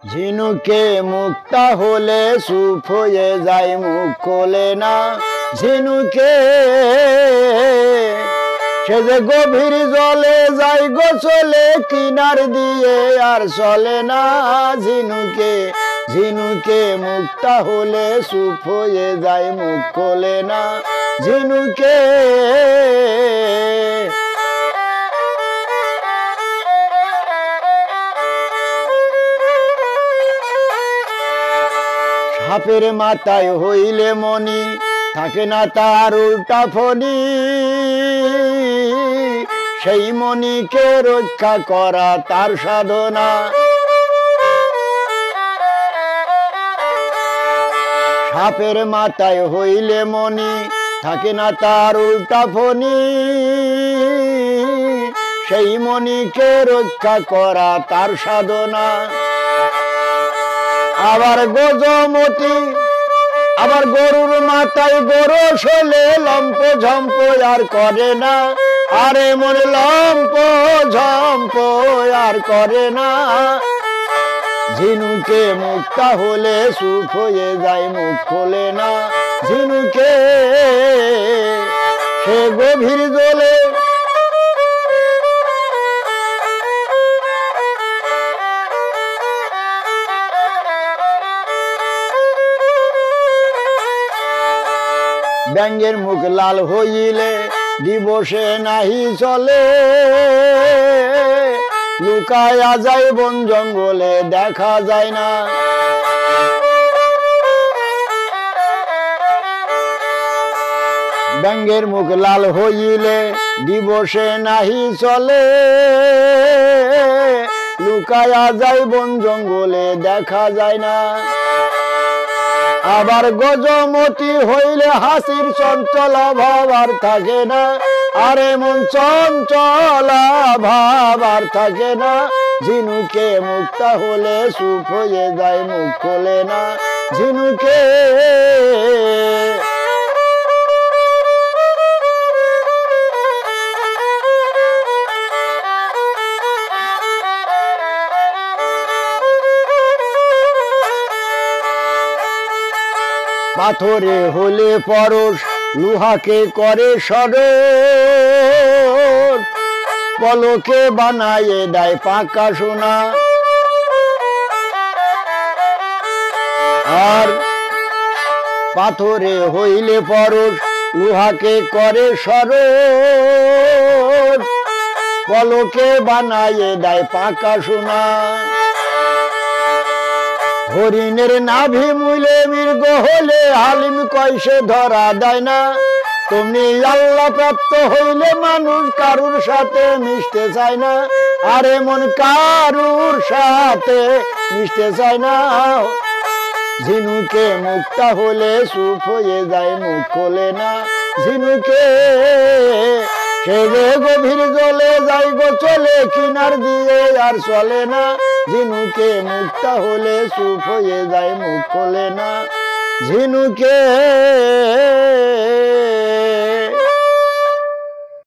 ঝিনুকে মুক্তা হলে সুপ হয়ে যায়, মুখ খোলে না ঝিনুকে। সে যে গভীর জলে যায় গোসলে, কিনার দিয়ে আর চলে না ঝিনুকে। ঝিনুকে মুক্তা হলে সুপ হয়ে যায়, মুখ খোলে না ঝিনুকে। সাপের মাথায় হইলে মনি, থাকে না তার উল্টা ফণি। সেই মনিকে রক্ষা করা তার সাধনা। সাপের মাথায় হইলে মনি, থাকে না তার উল্টা ফণি। সেই মনিকে রক্ষা করা তার সাধনা। আবার গজমতি, আবার গরুর মাথায় গোরস হলে লম্প ঝম্প আর করে না। আরে মন লম্প ঝম্প আর করে না। ঝিনুকে মুক্তা হলে সুপ হয়ে যায়, মুখ খোলে না ঝিনুকে। সে গভীর জলে ব্যাঙের মুখ লাল হইলে দিবসে নাহি চলে। লুকায়া যায় বন জঙ্গলে, দেখা যায় না। ব্যাঙের মুখ লাল হইলে দিবসে নাহি চলে। লুকায়া যায় বন জঙ্গলে, দেখা যায় না। আবার গজমতি হইলে হাসির চঞ্চলা ভাব আর থাকে না। আরে মন চঞ্চলা ভাব আর থাকে না। ঝিনুকে মুক্তা হলে সুপ হয়ে যায়, মুখ খোলে না ঝিনুকে। পাথরে হলে পরশ, লোহাকে করে সরল। পলকে বানায়ে দেয় পাকা সোনা। আর পাথরে হইলে পরশ, লোহাকে করে সরল। পলকে বানায়ে দেয় পাকা সোনা। হরিণের নাভি মুইলে মৃগ হলে হালিম কয়সে ধরা দেয় না। তুমি আল্লাহ প্রাপ্ত হইলে মানুষ কারুর সাথে মিশতে চায় না। আরে মন কারুর সাথে মিশতে চায় না। ঝিনুকে মুক্তা হলে সুপ হয়ে যায়, মুখ খোলে না ঝিনুকে। সে যে গভীর জলে যায় গো চলে, কিনার দিয়ে আর চলে না। ঝিনুকে মুক্তা হলে সুপ হয়ে যায়, মুখ খোলে না ঝিনুকে।